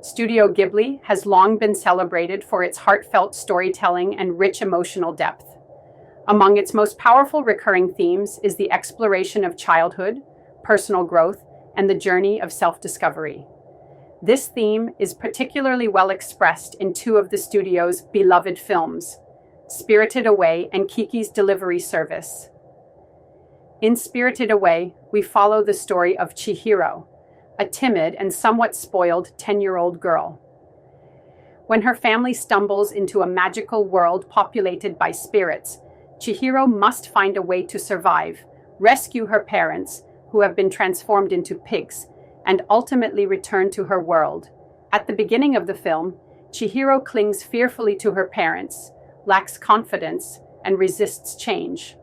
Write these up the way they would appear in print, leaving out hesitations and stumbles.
Studio Ghibli has long been celebrated for its heartfelt storytelling and rich emotional depth. Among its most powerful recurring themes is the exploration of childhood, personal growth, and the journey of self-discovery. This theme is particularly well expressed in two of the studio's beloved films, Spirited Away and Kiki's Delivery Service. In Spirited Away, we follow the story of Chihiro, a timid and somewhat spoiled 10-year-old girl. When her family stumbles into a magical world populated by spirits, Chihiro must find a way to survive, rescue her parents, who have been transformed into pigs, and ultimately return to her world. At the beginning of the film, Chihiro clings fearfully to her parents, lacks confidence, and resists change.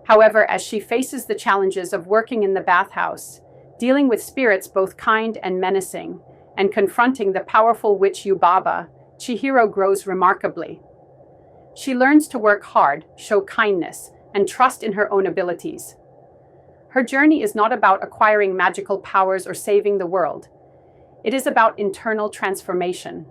However, as she faces the challenges of working in the bathhouse, dealing with spirits both kind and menacing, and confronting the powerful witch Yubaba, Chihiro grows remarkably. She learns to work hard, show kindness, and trust in her own abilities. Her journey is not about acquiring magical powers or saving the world. It is about internal transformation.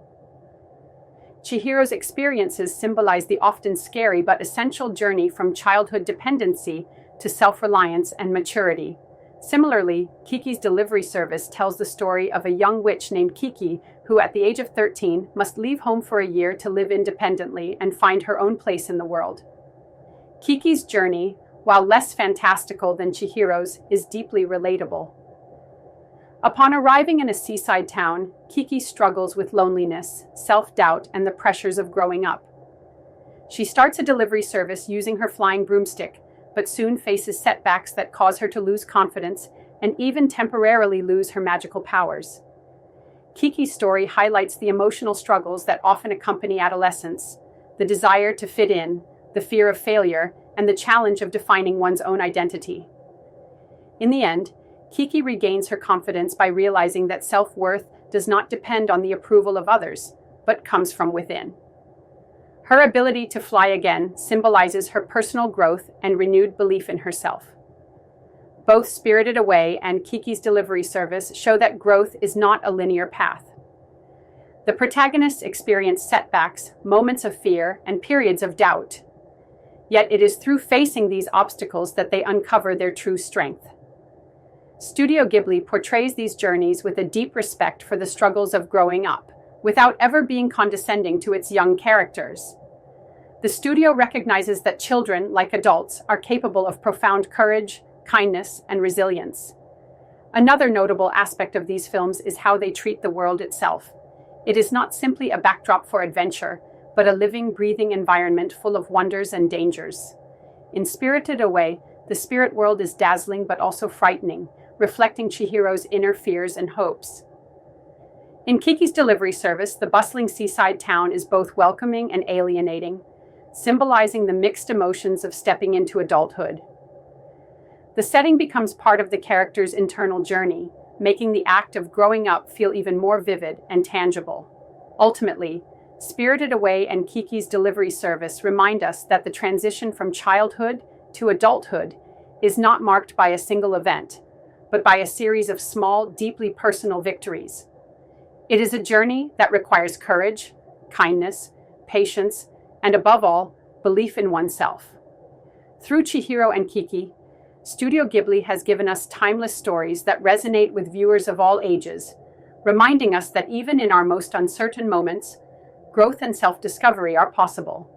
Chihiro's experiences symbolize the often scary but essential journey from childhood dependency to self-reliance and maturity. Similarly, Kiki's Delivery Service tells the story of a young witch named Kiki who, at the age of 13, must leave home for a year to live independently and find her own place in the world. Kiki's journey, while less fantastical than Chihiro's, is deeply relatable. Upon arriving in a seaside town, Kiki struggles with loneliness, self-doubt, and the pressures of growing up. She starts a delivery service using her flying broomstick, but soon faces setbacks that cause her to lose confidence and even temporarily lose her magical powers. Kiki's story highlights the emotional struggles that often accompany adolescence, the desire to fit in, the fear of failure, and the challenge of defining one's own identity. In the end, Kiki regains her confidence by realizing that self-worth does not depend on the approval of others, but comes from within. Her ability to fly again symbolizes her personal growth and renewed belief in herself. Both Spirited Away and Kiki's Delivery Service show that growth is not a linear path. The protagonists experience setbacks, moments of fear, and periods of doubt. Yet it is through facing these obstacles that they uncover their true strength. Studio Ghibli portrays these journeys with a deep respect for the struggles of growing up, without ever being condescending to its young characters. The studio recognizes that children, like adults, are capable of profound courage, kindness, and resilience. Another notable aspect of these films is how they treat the world itself. It is not simply a backdrop for adventure, but a living, breathing environment full of wonders and dangers. In Spirited Away, the spirit world is dazzling but also frightening, reflecting Chihiro's inner fears and hopes. In Kiki's Delivery Service, the bustling seaside town is both welcoming and alienating, symbolizing the mixed emotions of stepping into adulthood. The setting becomes part of the character's internal journey, making the act of growing up feel even more vivid and tangible. Ultimately, Spirited Away and Kiki's Delivery Service remind us that the transition from childhood to adulthood is not marked by a single event, but by a series of small, deeply personal victories. It is a journey that requires courage, kindness, patience, and above all, belief in oneself. Through Chihiro and Kiki, Studio Ghibli has given us timeless stories that resonate with viewers of all ages, reminding us that even in our most uncertain moments, growth and self-discovery are possible.